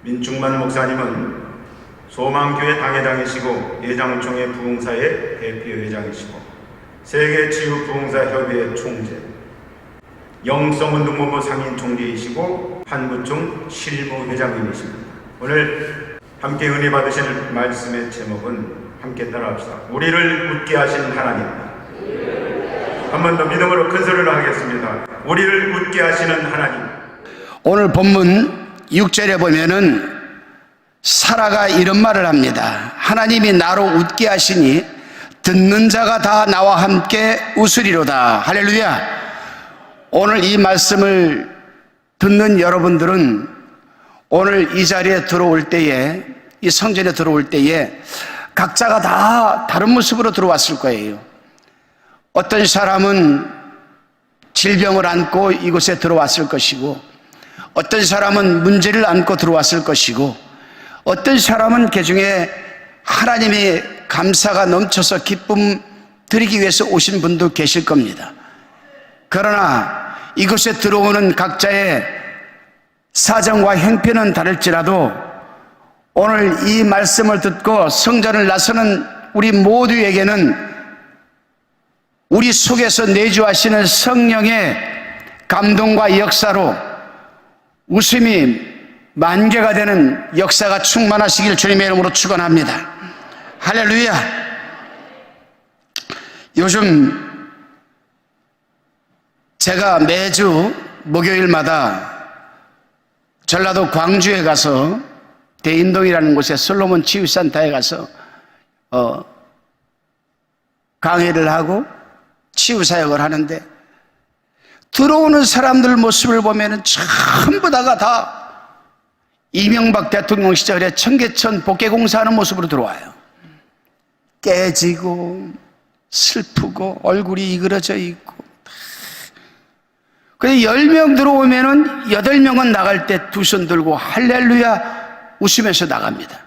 민충만 목사님은 소망교회 당회장이시고 예장총회 부흥사의 대표회장이시고 세계치유부흥사협의회 총재, 영성운동본부 상임 총재이시고 한구총 실무회장님이십니다. 오늘 함께 은혜 받으실 말씀의 제목은 함께 따라합시다. 우리를 웃게 하신 하나님. 한 번 더 믿음으로 큰 소리로 하겠습니다. 우리를 웃게 하시는 하나님. 오늘 본문 6절에 보면은 사라가 이런 말을 합니다. 하나님이 나로 웃게 하시니 듣는 자가 다 나와 함께 웃으리로다. 할렐루야. 오늘 이 말씀을 듣는 여러분들은 오늘 이 자리에 들어올 때에, 이 성전에 들어올 때에 각자가 다 다른 모습으로 들어왔을 거예요. 어떤 사람은 질병을 안고 이곳에 들어왔을 것이고, 어떤 사람은 문제를 안고 들어왔을 것이고, 어떤 사람은 그중에 하나님의 감사가 넘쳐서 기쁨 드리기 위해서 오신 분도 계실 겁니다. 그러나 이곳에 들어오는 각자의 사정과 형편은 다를지라도 오늘 이 말씀을 듣고 성전을 나서는 우리 모두에게는 우리 속에서 내주하시는 성령의 감동과 역사로 웃음이 만개가 되는 역사가 충만하시길 주님의 이름으로 축원합니다. 할렐루야. 요즘 제가 매주 목요일마다 전라도 광주에 가서 대인동이라는 곳에 솔로몬 치유센터에 가서 강의를 하고 치유사역을 하는데, 들어오는 사람들 모습을 보면 전부 다가 다 이명박 대통령 시절에 청계천 복개공사하는 모습으로 들어와요. 깨지고 슬프고 얼굴이 이그러져 있고. 그래서 10명 들어오면은 8명은 나갈 때 두 손 들고 할렐루야 웃으면서 나갑니다.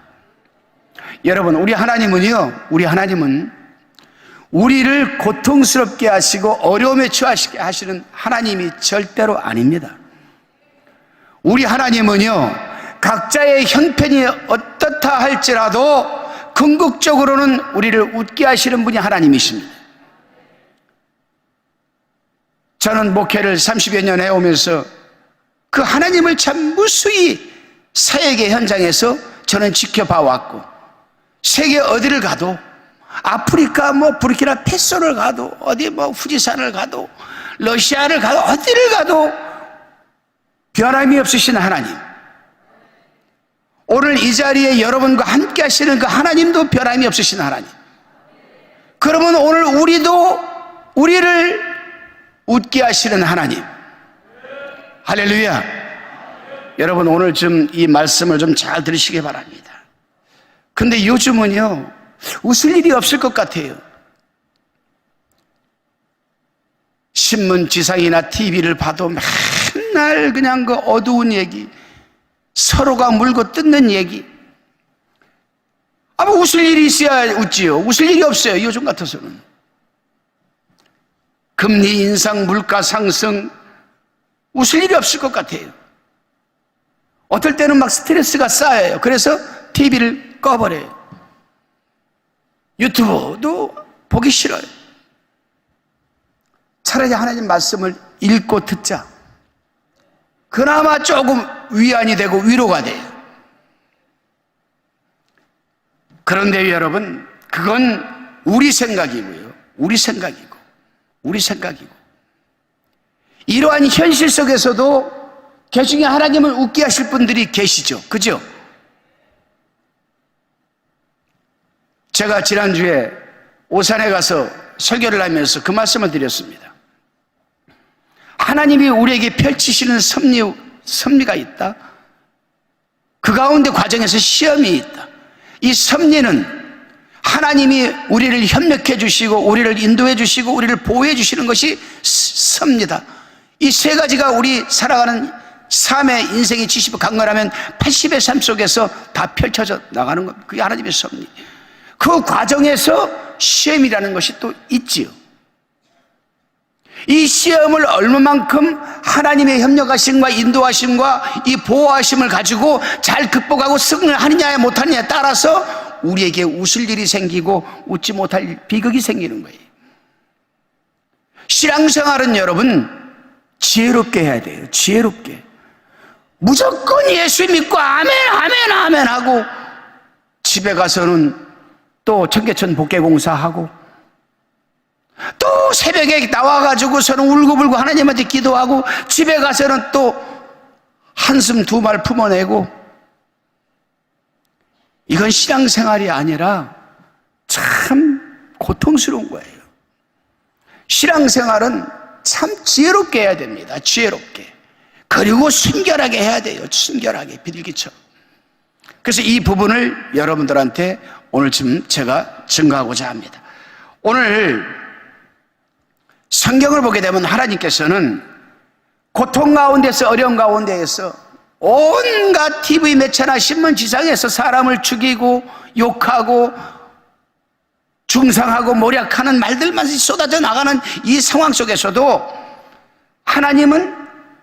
여러분, 우리 하나님은 우리를 고통스럽게 하시고 어려움에 처하시게 하시는 하나님이 절대로 아닙니다. 우리 하나님은요, 각자의 형편이 어떻다 할지라도 궁극적으로는 우리를 웃게 하시는 분이 하나님이십니다. 저는 목회를 30여 년 해오면서 그 하나님을 참 무수히 사역의 현장에서 저는 지켜봐 왔고, 세계 어디를 가도, 아프리카 부르키나 페소를 가도, 어디 후지산을 가도, 러시아를 가도, 어디를 가도 변함이 없으신 하나님, 오늘 이 자리에 여러분과 함께 하시는 그 하나님도 변함이 없으신 하나님. 그러면 오늘 우리를 웃게 하시는 하나님. 할렐루야. 여러분, 오늘 좀 이 말씀을 좀 잘 들으시기 바랍니다. 근데 요즘은요, 웃을 일이 없을 것 같아요. 신문 지상이나 TV를 봐도 맨날 그냥 그 어두운 얘기, 서로가 물고 뜯는 얘기. 웃을 일이 있어야 웃지요. 웃을 일이 없어요, 요즘 같아서는. 금리 인상, 물가 상승, 웃을 일이 없을 것 같아요. 어떨 때는 막 스트레스가 쌓여요. 그래서 TV를 꺼버려요. 유튜브도 보기 싫어요. 차라리 하나님 말씀을 읽고 듣자. 그나마 조금 위안이 되고 위로가 돼요. 그런데 여러분, 그건 우리 생각이고요. 우리 생각이고. 이러한 현실 속에서도 그중에 하나님을 웃게 하실 분들이 계시죠. 그죠? 제가 지난주에 오산에 가서 설교를 하면서 그 말씀을 드렸습니다. 하나님이 우리에게 펼치시는 섭리가 있다. 그 가운데 과정에서 시험이 있다. 이 섭리는 하나님이 우리를 협력해 주시고, 우리를 인도해 주시고, 우리를 보호해 주시는 것이 섭니다. 이 세 가지가 우리 살아가는 삶의 인생의 70을 강건하면 80의 삶 속에서 다 펼쳐져 나가는 겁니다. 그게 하나님의 섭리. 그 과정에서 시험이라는 것이 또 있지요. 이 시험을 얼마만큼 하나님의 협력하심과 인도하심과 이 보호하심을 가지고 잘 극복하고 승을 하느냐 못하느냐에 따라서 우리에게 웃을 일이 생기고 웃지 못할 비극이 생기는 거예요. 신앙생활은 여러분 지혜롭게 해야 돼요. 지혜롭게. 무조건 예수 믿고 아멘 아멘 아멘 하고 집에 가서는 또 청계천 복개공사하고 또 새벽에 나와가지고서는 울고불고 하나님한테 기도하고 집에 가서는 또 한숨 두 말 품어내고, 이건 신앙생활이 아니라 참 고통스러운 거예요. 신앙생활은 참 지혜롭게 해야 됩니다. 지혜롭게. 그리고 순결하게 해야 돼요. 순결하게, 비둘기처럼. 그래서 이 부분을 여러분들한테 오늘쯤 제가 증거하고자 합니다. 오늘 성경을 보게 되면 하나님께서는 고통 가운데서, 어려운 가운데에서 온갖 TV 매체나 신문지상에서 사람을 죽이고 욕하고 중상하고 모략하는 말들만 쏟아져 나가는 이 상황 속에서도 하나님은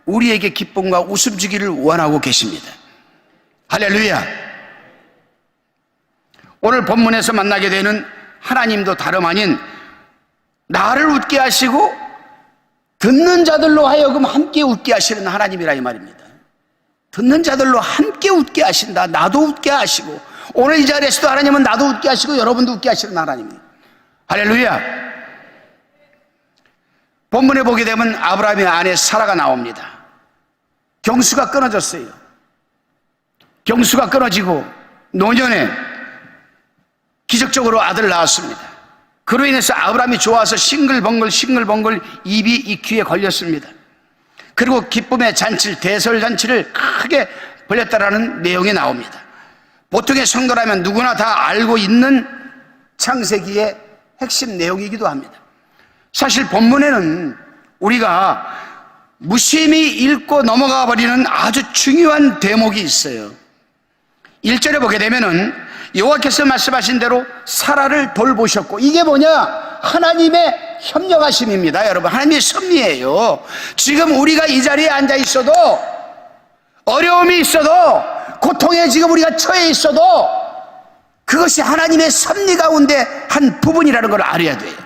우리에게 기쁨과 웃음 주기를 원하고 계십니다. 할렐루야. 오늘 본문에서 만나게 되는 하나님도 다름 아닌 나를 웃게 하시고 듣는 자들로 하여금 함께 웃게 하시는 하나님이라 이 말입니다. 듣는 자들로 함께 웃게 하신다. 나도 웃게 하시고, 오늘 이 자리에서도 하나님은 나도 웃게 하시고 여러분도 웃게 하시는 하나님입니다. 할렐루야. 본문에 보게 되면 아브라함의 아내 사라가 나옵니다. 경수가 끊어졌어요. 경수가 끊어지고 노년에 기적적으로 아들을 낳았습니다. 그로 인해서 아브라함이 좋아서 싱글벙글 입이 이 귀에 걸렸습니다. 그리고 기쁨의 잔치를, 대설잔치를 크게 벌였다라는 내용이 나옵니다. 보통의 성도라면 누구나 다 알고 있는 창세기의 핵심 내용이기도 합니다. 사실 본문에는 우리가 무심히 읽고 넘어가 버리는 아주 중요한 대목이 있어요. 1절에 보게 되면은 여호와께서 말씀하신 대로 사라를 돌보셨고, 이게 뭐냐? 하나님의 협력하심입니다. 여러분, 하나님의 섭리예요. 지금 우리가 이 자리에 앉아 있어도, 어려움이 있어도, 고통에 지금 우리가 처해 있어도 그것이 하나님의 섭리 가운데 한 부분이라는 걸 알아야 돼요.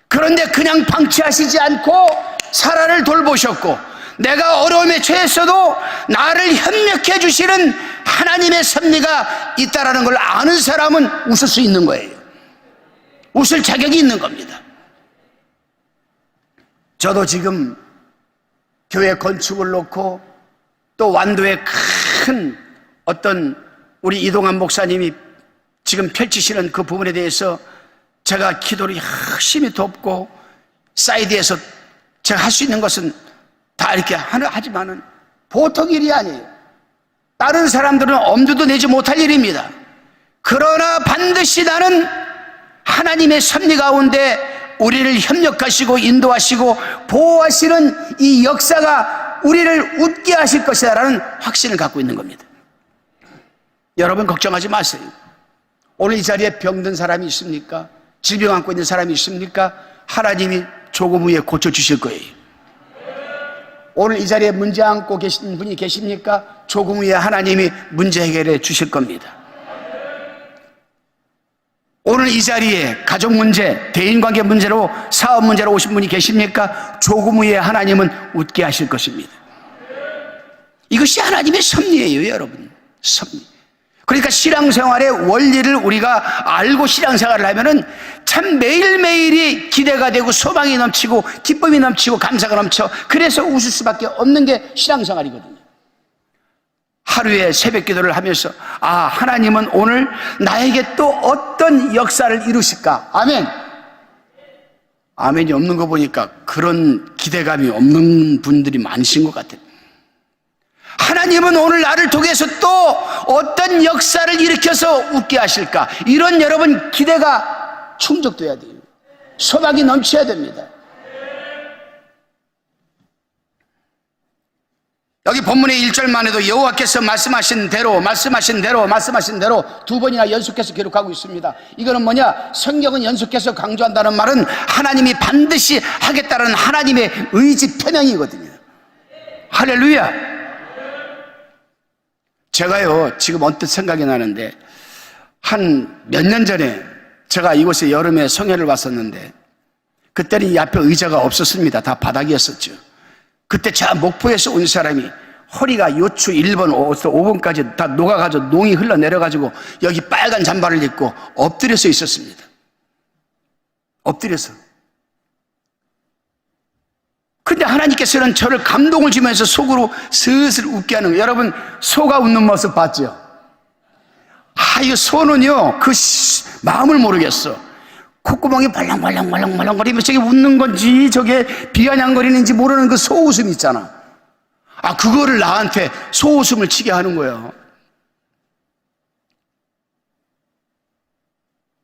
그런데 그냥 방치하시지 않고 사라를 돌보셨고, 내가 어려움에 처했어도 나를 협력해 주시는 하나님의 섭리가 있다라는 걸 아는 사람은 웃을 수 있는 거예요. 웃을 자격이 있는 겁니다. 저도 지금 교회 건축을 놓고 또 완도에 큰 어떤 우리 이동환 목사님이 지금 펼치시는 그 부분에 대해서 제가 기도를 열심히 돕고, 사이드에서 제가 할 수 있는 것은 다 이렇게 하지만은 보통 일이 아니에요. 다른 사람들은 엄두도 내지 못할 일입니다. 그러나 반드시 나는 하나님의 섭리 가운데 우리를 협력하시고 인도하시고 보호하시는 이 역사가 우리를 웃게 하실 것이다라는 확신을 갖고 있는 겁니다. 여러분 걱정하지 마세요. 오늘 이 자리에 병든 사람이 있습니까? 질병 안고 있는 사람이 있습니까? 하나님이 조금 후에 고쳐주실 거예요. 오늘 이 자리에 문제 안고 계신 분이 계십니까? 조금 후에 하나님이 문제 해결해 주실 겁니다. 오늘 이 자리에 가족 문제, 대인관계 문제로, 사업 문제로 오신 분이 계십니까? 조금 후에 하나님은 웃게 하실 것입니다. 이것이 하나님의 섭리예요, 여러분. 섭리. 그러니까 신앙생활의 원리를 우리가 알고 신앙생활을 하면은 참 매일매일이 기대가 되고 소망이 넘치고 기쁨이 넘치고 감사가 넘쳐, 그래서 웃을 수밖에 없는 게 신앙생활이거든요. 하루에 새벽 기도를 하면서 하나님은 오늘 나에게 또 어떤 역사를 이루실까? 아멘. 아멘이 없는 거 보니까 그런 기대감이 없는 분들이 많으신 것 같아요. 하나님은 오늘 나를 통해서 또 어떤 역사를 일으켜서 웃게 하실까? 이런 여러분 기대가 충족돼야 돼요. 소망이 넘쳐야 됩니다. 여기 본문의 1절만 해도 여호와께서 말씀하신 대로 두 번이나 연속해서 기록하고 있습니다. 이거는 뭐냐? 성경은 연속해서 강조한다는 말은 하나님이 반드시 하겠다는 하나님의 의지 표명이거든요. 할렐루야. 제가요 지금 언뜻 생각이 나는데 한 몇 년 전에 제가 이곳에 여름에 성회를 왔었는데 그때는 이 앞에 의자가 없었습니다. 다 바닥이었었죠. 그때 저 목포에서 온 사람이 허리가 요추 1번, 5번까지 다 녹아가지고 농이 흘러내려가지고 여기 빨간 잠바를 입고 엎드려서 있었습니다. 엎드려서. 근데 하나님께서는 저를 감동을 주면서 속으로 슬슬 웃게 하는 거예요. 여러분, 소가 웃는 모습 봤죠? 이 소는요, 마음을 모르겠어. 콧구멍이 말랑말랑거리면서 저게 웃는 건지 저게 비아냥거리는지 모르는 그 소웃음 있잖아. 그거를 나한테 소웃음을 치게 하는 거예요.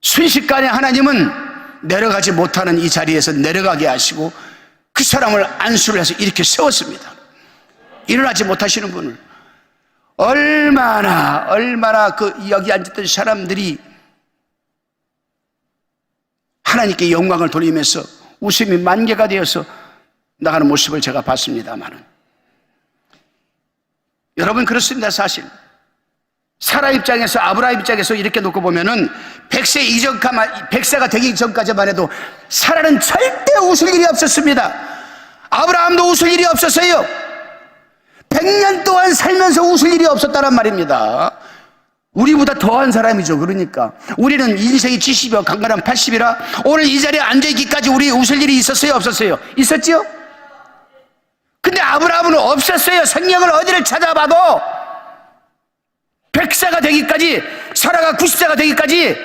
순식간에 하나님은 내려가지 못하는 이 자리에서 내려가게 하시고 그 사람을 안수를 해서 이렇게 세웠습니다. 일어나지 못하시는 분을. 얼마나 여기 앉았던 사람들이 하나님께 영광을 돌리면서 웃음이 만개가 되어서 나가는 모습을 제가 봤습니다만, 여러분, 그렇습니다. 사실 사라 입장에서, 아브라함 입장에서 이렇게 놓고 보면은 100세가 되기 전까지만 해도 사라는 절대 웃을 일이 없었습니다. 아브라함도 웃을 일이 없었어요. 100년 동안 살면서 웃을 일이 없었다란 말입니다. 우리보다 더한 사람이죠. 그러니까 우리는 인생이 70이요 강간하면 80이라 오늘 이 자리에 앉아있기까지 우리 웃을 일이 있었어요, 없었어요? 있었죠? 근데 아브라함은 없었어요. 성경을 어디를 찾아봐도 100세가 되기까지, 사라가 90세가 되기까지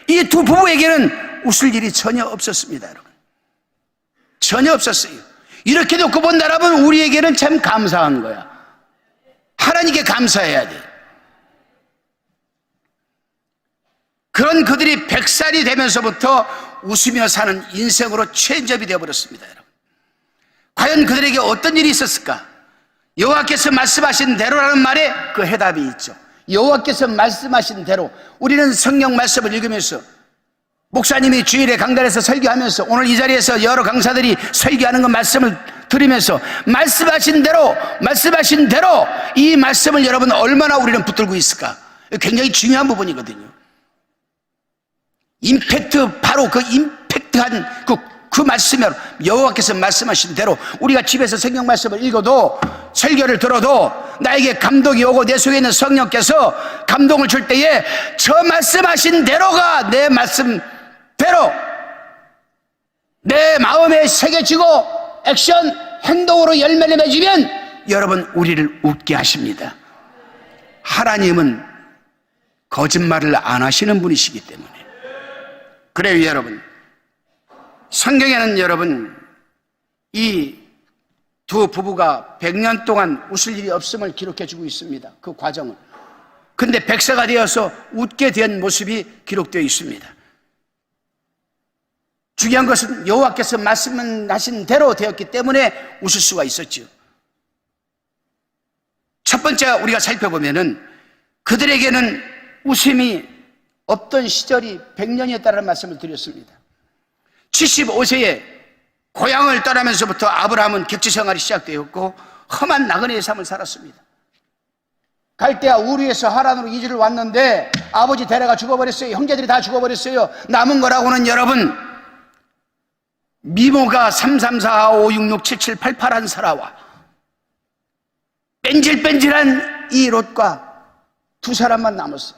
이 두 부부에게는 웃을 일이 전혀 없었습니다. 여러분, 전혀 없었어요. 이렇게 놓고 본다라면 우리에게는 참 감사한 거야. 하나님께 감사해야 돼. 그런 그들이 100살이 되면서부터 웃으며 사는 인생으로 체인지업이 되어버렸습니다. 여러분, 과연 그들에게 어떤 일이 있었을까? 여호와께서 말씀하신 대로라는 말에 그 해답이 있죠. 여호와께서 말씀하신 대로. 우리는 성경 말씀을 읽으면서, 목사님이 주일에 강단에서 설교하면서, 오늘 이 자리에서 여러 강사들이 설교하는 그 말씀을 들으면서 말씀하신 대로 이 말씀을 여러분 얼마나 우리는 붙들고 있을까? 굉장히 중요한 부분이거든요. 임팩트, 바로 그 임팩트한 그 말씀을, 여호와께서 말씀하신 대로 우리가 집에서 성경 말씀을 읽어도, 설교를 들어도 나에게 감동이 오고 내 속에 있는 성령께서 감동을 줄 때에 저 말씀하신 대로가 내 말씀대로 내 마음에 새겨지고 액션, 행동으로 열매를 맺으면 여러분 우리를 웃게 하십니다. 하나님은 거짓말을 안 하시는 분이시기 때문에. 그래요, 여러분. 성경에는 여러분 이 두 부부가 100년 동안 웃을 일이 없음을 기록해 주고 있습니다. 그 과정을. 근데 100세가 되어서 웃게 된 모습이 기록되어 있습니다. 중요한 것은 여호와께서 말씀하신 대로 되었기 때문에 웃을 수가 있었죠. 첫 번째 우리가 살펴보면은 그들에게는 웃음이 없던 시절이 100년이었다는 말씀을 드렸습니다. 75세에 고향을 떠나면서부터 아브라함은 객지생활이 시작되었고 험한 나그네의 삶을 살았습니다. 갈대아 우르에서 하란으로 이주를 왔는데 아버지 데려가 죽어버렸어요. 형제들이 다 죽어버렸어요. 남은 거라고는 여러분 미모가 3, 3, 4, 5, 6, 6, 7, 7, 8, 8한 사라와 뺀질뺀질한 이 롯과 두 사람만 남았어요.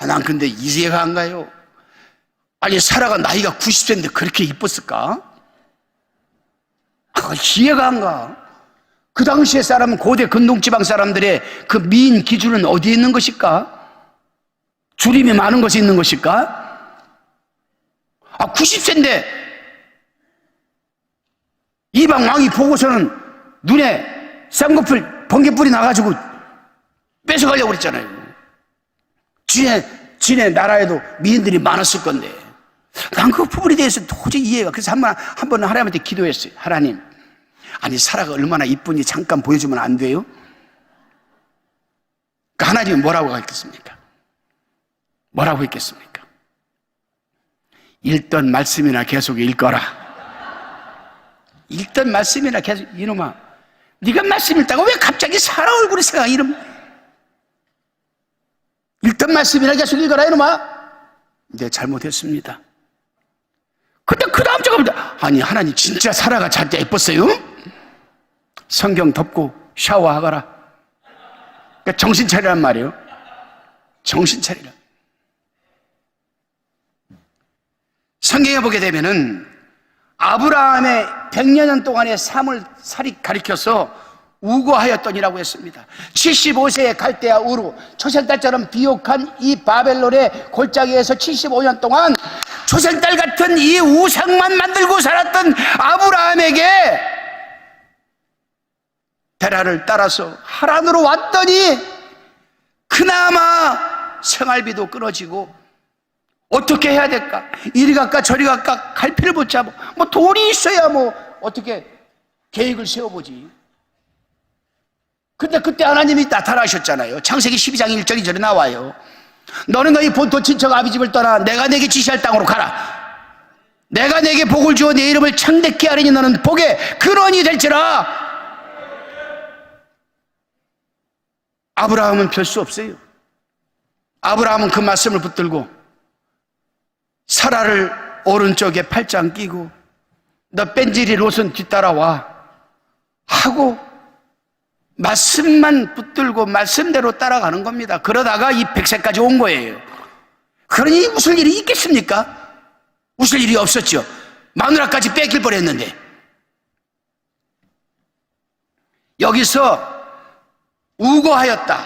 난 근데 이해가 안 가요. 아니, 사라가 나이가 90세인데 그렇게 이뻤을까? 이해가 안 가. 그 당시의 사람은, 고대 근동지방 사람들의 그 미인 기준은 어디에 있는 것일까? 주림이 많은 것이 있는 것일까? 90세인데 이방 왕이 보고서는 눈에 쌍꺼풀 번개뿔이 나가지고 뺏어가려고 그랬잖아요. 지네 나라에도 미인들이 많았을 건데. 난 그 부분에 대해서 도저히 이해가. 그래서 한 번 하나님한테 기도했어요. 하나님, 아니 사라가 얼마나 이쁜지 잠깐 보여주면 안 돼요? 하나님이 뭐라고 하겠습니까? 뭐라고 했겠습니까? 읽던 말씀이나 계속 읽거라. 읽던 말씀이나 계속. 이놈아, 네가 말씀 읽다가 왜 갑자기 사라 얼굴이 생각 이름. 읽던 말씀이나 계속 읽어라 이놈아. 네, 잘못했습니다. 근데 그 다음 저겁니다. 아니, 하나님 진짜 사라가 진짜 예뻤어요? 성경 덮고 샤워하거라. 그러니까 정신 차리란 말이에요. 정신 차리라. 성경에 보게 되면은 아브라함의 100여 년 동안의 삶을 살이 가리켜서 우고하였더니라고 했습니다. 75세에 갈대아 우루 초생딸처럼 비옥한 이 바벨론의 골짜기에서 75년 동안 초생딸 같은 이 우상만 만들고 살았던 아브라함에게 데라를 따라서 하란으로 왔더니 그나마 생활비도 끊어지고 어떻게 해야 될까? 이리 갈까 저리 갈까 갈피를 붙잡고 뭐 돈이 있어야 뭐 어떻게 계획을 세워보지. 근데 그때 하나님이 나타나셨잖아요. 창세기 12장 1절 2절에 나와요. 너는 너희 본토 친척 아비집을 떠나 내가 내게 지시할 땅으로 가라. 내가 내게 복을 주어 내 이름을 창대케 하리니 너는 복의 근원이 될지라. 아브라함은 별 수 없어요. 아브라함은 그 말씀을 붙들고 사라를 오른쪽에 팔짱 끼고 너 뺀질이 롯은 뒤따라와 하고 말씀만 붙들고 말씀대로 따라가는 겁니다. 그러다가 이 100세까지 온 거예요. 그러니 웃을 일이 있겠습니까? 웃을 일이 없었죠. 마누라까지 뺏길 뻔했는데. 여기서 우고하였다,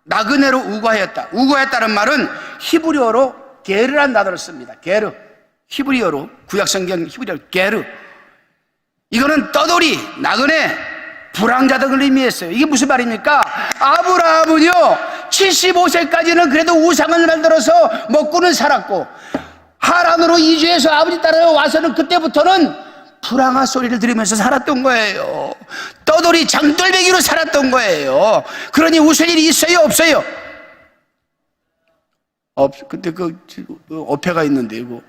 나그네로 우고하였다. 우고했다는 말은 히브리어로 게르란 단어를 씁니다. 게르. 히브리어로, 구약성경 히브리어로 게르. 이거는 떠돌이, 나그네, 불황자 등을 의미했어요. 이게 무슨 말입니까? 아브라함은요 75세까지는 그래도 우상을 만들어서 먹고는 살았고 하란으로 이주해서 아버지 따라와서는 그때부터는 불황아 소리를 들으면서 살았던 거예요. 떠돌이 장돌배기로 살았던 거예요. 그러니 웃을 일이 있어요 없어요? 근데 그 어폐가 있는데 이거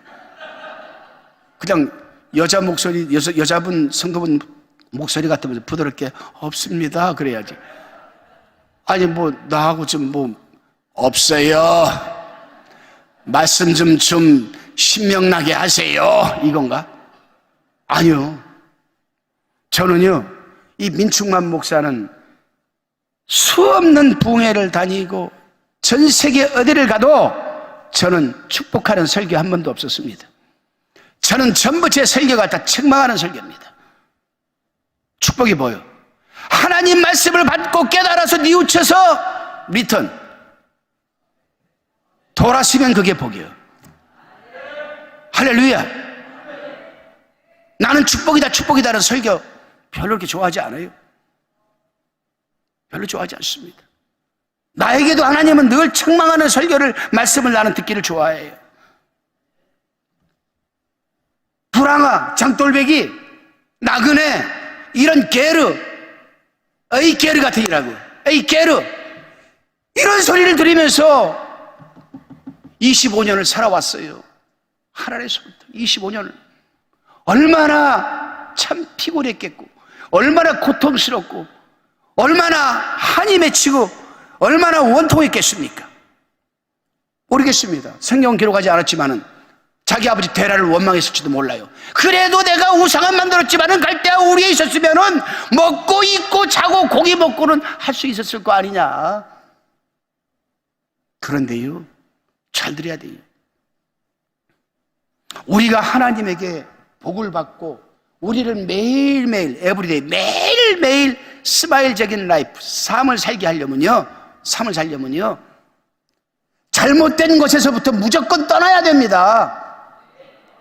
그냥 여자 목소리, 여자분 성도분 목소리 같으면서 부드럽게 없습니다 그래야지. 아니 뭐 나하고 좀 뭐 없어요, 말씀 좀 신명나게 하세요 이건가? 아니요. 저는요 이 민충만 목사는 수없는 부흥회를 다니고 전 세계 어디를 가도 저는 축복하는 설교 한 번도 없었습니다. 저는 전부 제 설교가 다 책망하는 설교입니다. 축복이 뭐예요? 하나님 말씀을 받고 깨달아서 뉘우쳐서 리턴 돌아서면 그게 복이에요. 할렐루야. 나는 축복이다 축복이다라는 설교 별로 그렇게 좋아하지 않아요. 별로 좋아하지 않습니다. 나에게도 하나님은 늘 책망하는 설교를, 말씀을 나는 듣기를 좋아해요. 불황아, 장돌배기, 나그네, 이런 게르, 에이 게르 같으니라고, 에이 게르, 이런 소리를 들으면서 25년을 살아왔어요. 하란에서부터 25년을. 얼마나 참 피곤했겠고, 얼마나 고통스럽고, 얼마나 한이 맺히고, 얼마나 원통했겠습니까? 모르겠습니다. 성경은 기록하지 않았지만은 자기 아버지 데라를 원망했을지도 몰라요. 그래도 내가 우상은 만들었지만은 갈대아 우리에 있었으면은 먹고 입고 자고 고기 먹고는 할 수 있었을 거 아니냐. 그런데요, 잘 들어야 돼요. 우리가 하나님에게 복을 받고 우리를 매일매일 에브리데이 매일매일 스마일적인 라이프, 삶을 살게 하려면요, 삶을 살려면요 잘못된 것에서부터 무조건 떠나야 됩니다.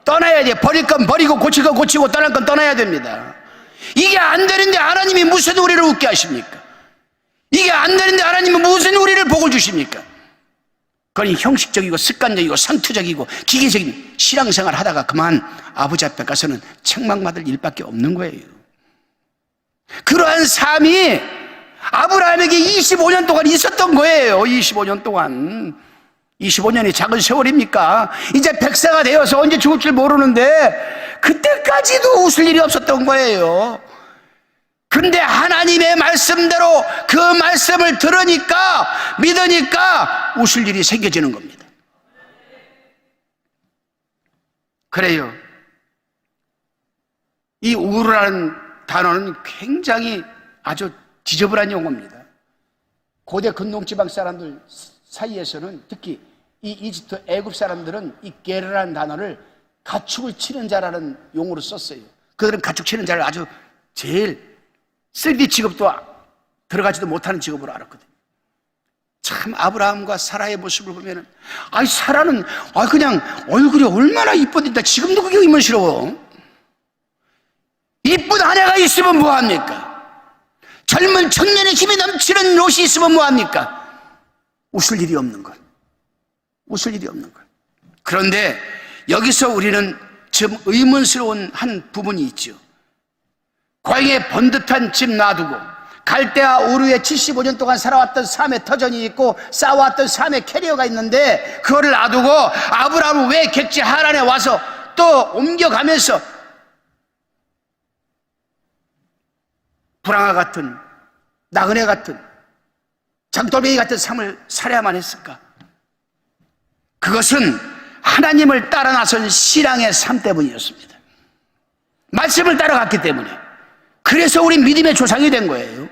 떠나야 돼. 버릴 건 버리고 고칠 건 고치고 떠날 건 떠나야 됩니다. 이게 안 되는데 하나님이 무슨 우리를 웃게 하십니까? 이게 안 되는데 하나님은 무슨 우리를 복을 주십니까? 그러니 형식적이고 습관적이고 상투적이고 기계적인 신앙생활 하다가 그만 아버지 앞에 가서는 책망받을 일밖에 없는 거예요. 그러한 삶이 아브라함에게 25년 동안 있었던 거예요. 25년 동안. 25년이 작은 세월입니까? 이제 100세가 되어서 언제 죽을 줄 모르는데 그때까지도 웃을 일이 없었던 거예요. 근데 하나님의 말씀대로 그 말씀을 들으니까, 믿으니까 웃을 일이 생겨지는 겁니다. 그래요. 이 우르라는 단어는 굉장히 아주 지저분한 용어입니다. 고대 근동지방 사람들 사이에서는, 특히 이 이집트 애굽 사람들은 이 게르라는 단어를 가축을 치는 자라는 용어로 썼어요. 그들은 가축 치는 자를 아주 제일 3D 직업도 들어가지도 못하는 직업으로 알았거든요. 참 아브라함과 사라의 모습을 보면은, 아이 사라는 그냥 얼굴이 얼마나 이쁜데 지금도 그게 의문스러워. 이쁜 아내가 있으면 뭐합니까? 젊은 청년의 힘이 넘치는 롯이 있으면 뭐합니까? 웃을 일이 없는 것. 웃을 일이 없는 것. 그런데 여기서 우리는 좀 의문스러운 한 부분이 있죠. 광야에 번듯한 집 놔두고 갈대아 우르에 75년 동안 살아왔던 삶의 터전이 있고 쌓아왔던 삶의 캐리어가 있는데, 그거를 놔두고 아브라함은 왜 객지 하란에 와서 또 옮겨가면서 불황아 같은, 나그네 같은, 장돌뱅이 같은 삶을 살아야만 했을까? 그것은 하나님을 따라 나선 신앙의 삶 때문이었습니다. 말씀을 따라갔기 때문에. 그래서 우리 믿음의 조상이 된 거예요.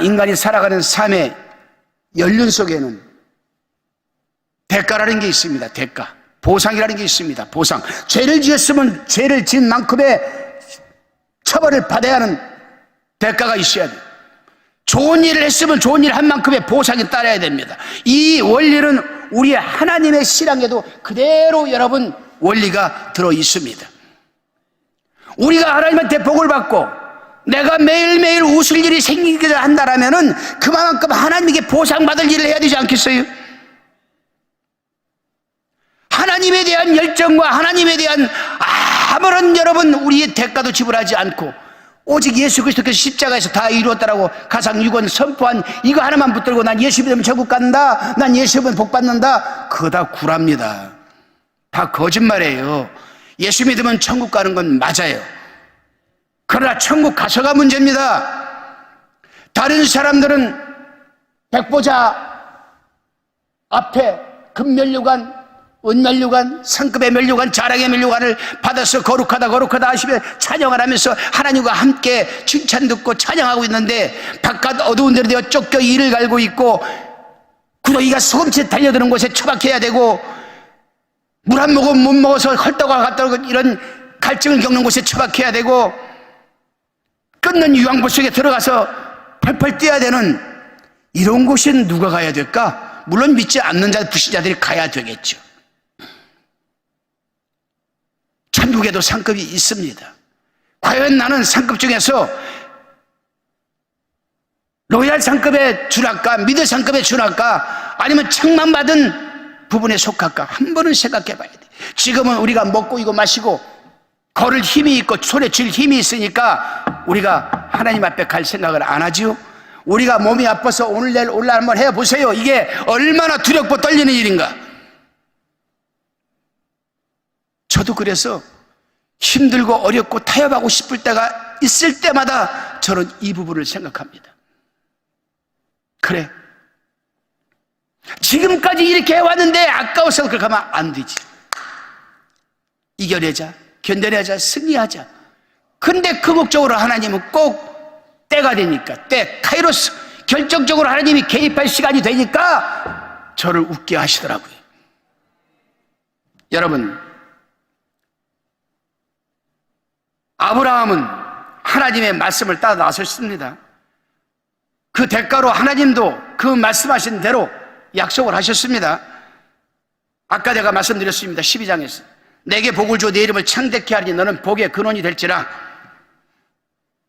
인간이 살아가는 삶의 연륜 속에는 대가라는 게 있습니다. 대가. 보상이라는 게 있습니다. 보상. 죄를 지었으면 죄를 지은 만큼의 처벌을 받아야 하는 대가가 있어야 돼요. 좋은 일을 했으면 좋은 일을 한 만큼의 보상이 따라야 됩니다. 이 원리는 우리 하나님의 신앙에도 그대로 여러분 원리가 들어 있습니다. 우리가 하나님한테 복을 받고 내가 매일매일 웃을 일이 생기게 한다라면은 그만큼 하나님에게 보상받을 일을 해야 되지 않겠어요? 하나님에 대한 열정과 하나님에 대한 아무런 여러분 우리의 대가도 지불하지 않고 오직 예수 그리스도께서 십자가에서 다 이루었다라고 가상유권 선포한 이거 하나만 붙들고 난 예수 믿으면 천국 간다, 난 예수 믿으면 복 받는다, 그거 다 구랍니다. 다 거짓말이에요. 예수 믿으면 천국 가는 건 맞아요. 그러나 천국 가서가 문제입니다. 다른 사람들은 백보자 앞에 금면류관, 은면류관, 상급의 면류관, 자랑의 면류관을 받아서 거룩하다 하시며 찬양을 하면서 하나님과 함께 칭찬 듣고 찬양하고 있는데, 바깥 어두운 데로 되어 쫓겨 이를 갈고 있고 구더기가 소금치에 달려드는 곳에 처박혀야 되고 물 한 모금 못 먹어서 헐떡아 갔다 오고 이런 갈증을 겪는 곳에 처박혀야 되고 끊는 유황불 속에 들어가서 펄펄 뛰어야 되는 이런 곳엔 누가 가야 될까? 물론 믿지 않는 자, 불신자들이 가야 되겠죠. 천국에도 상급이 있습니다. 과연 나는 상급 중에서 로얄 상급에 준할까, 미드 상급에 준할까, 아니면 책만 받은 부분에 속할까? 한 번은 생각해 봐야 돼. 지금은 우리가 먹고 이거 마시고 걸을 힘이 있고 손에 쥘 힘이 있으니까 우리가 하나님 앞에 갈 생각을 안 하지요. 우리가 몸이 아파서 오늘 내일 올라 한번 해보세요. 이게 얼마나 두렵고 떨리는 일인가. 저도 그래서 힘들고 어렵고 타협하고 싶을 때가 있을 때마다 저는 이 부분을 생각합니다. 그래, 지금까지 이렇게 해왔는데 아까워서 그렇게 하면 안 되지. 이겨내자, 견뎌내자, 승리하자. 근데 궁극적으로 하나님은 꼭 때가 되니까, 카이로스, 결정적으로 하나님이 개입할 시간이 되니까 저를 웃게 하시더라고요. 여러분, 아브라함은 하나님의 말씀을 따라 나섰습니다. 그 대가로 하나님도 그 말씀하신 대로 약속을 하셨습니다. 아까 제가 말씀드렸습니다. 12장에서 내게 복을 줘 내 이름을 창대케 하리니 너는 복의 근원이 될지라.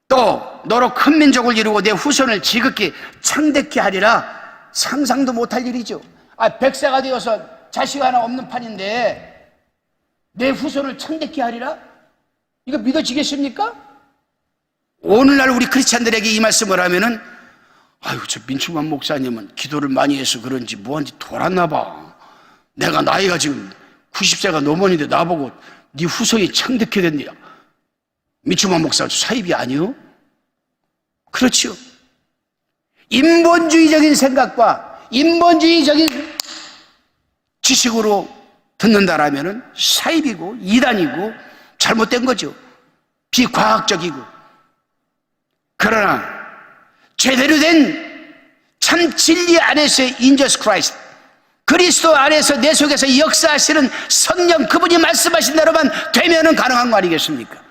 또 너로 큰 민족을 이루고 내 후손을 지극히 창대케 하리라. 상상도 못할 일이죠. 100세가 되어서 자식 하나 없는 판인데 내 후손을 창대케 하리라? 이거 믿어지겠습니까? 오늘날 우리 크리스찬들에게 이 말씀을 하면은 아유, 저 민충만 목사님은 기도를 많이 해서 그런지 뭐한지 돌았나 봐. 내가 나이가 지금 90세가 넘었는데 나보고 네 후손이 창대케 됐냐. 민충만 목사가 사입이 아니요? 그렇지요. 인본주의적인 생각과 인본주의적인 지식으로 듣는다라면은 사입이고 이단이고 잘못된 거죠. 비과학적이고. 그러나 제대로 된 참 진리 안에서의 인저스 크라이스트, 그리스도 안에서 내 속에서 역사하시는 성령, 그분이 말씀하신 대로만 되면은 가능한 거 아니겠습니까?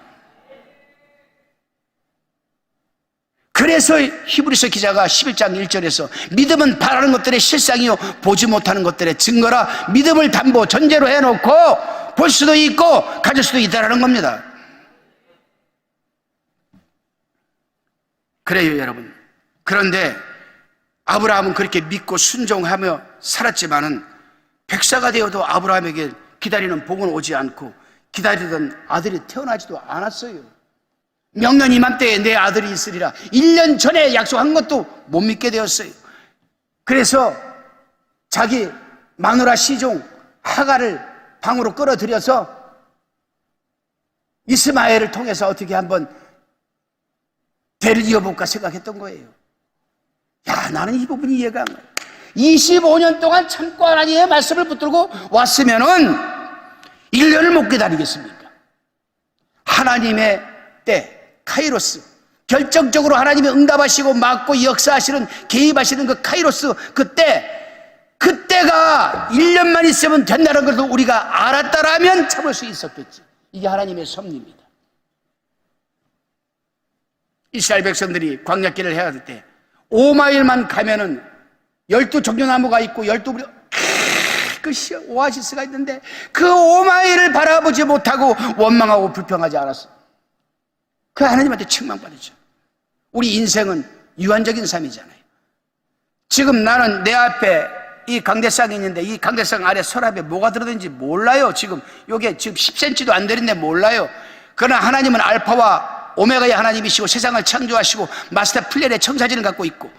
그래서 히브리서 기자가 11장 1절에서 믿음은 바라는 것들의 실상이요 보지 못하는 것들의 증거라, 믿음을 담보 전제로 해놓고 볼 수도 있고 가질 수도 있다라는 겁니다. 그래요, 여러분. 그런데 아브라함은 그렇게 믿고 순종하며 살았지만은 백사가 되어도 아브라함에게 기다리는 복은 오지 않고 기다리던 아들이 태어나지도 않았어요. 명년 이맘때에 내 아들이 있으리라 1년 전에 약속한 것도 못 믿게 되었어요. 그래서 자기 마누라 시종 하가를 방으로 끌어들여서 이스마엘을 통해서 어떻게 한번 대를 이어볼까 생각했던 거예요. 야, 나는 이 부분이 이해가 안 가요. 25년 동안 참고 하나님의 말씀을 붙들고 왔으면은 1년을 못 기다리겠습니까? 하나님의 때, 카이로스, 결정적으로 하나님이 응답하시고 막고 역사하시는, 개입하시는 그 카이로스, 그때가 1년만 있으면 된다는 것도 우리가 알았다라면 참을 수 있었겠지. 이게 하나님의 섭리입니다. 이스라엘 백성들이 광야길을 해야 할 때 5마일만 가면은 12종려나무가 있고 12 그 오아시스가 있는데 그 5마일을 바라보지 못하고 원망하고 불평하지 않았어. 그 하나님한테 책망받았죠. 우리 인생은 유한적인 삶이잖아요. 지금 나는 내 앞에 이 강대상이 있는데 이 강대상 아래 서랍에 뭐가 들어있는지 몰라요. 지금 요게 지금 10cm도 안 되는데 몰라요. 그러나 하나님은 알파와 오메가의 하나님이시고 세상을 창조하시고 마스터 플랜의 청사진을 갖고 있고,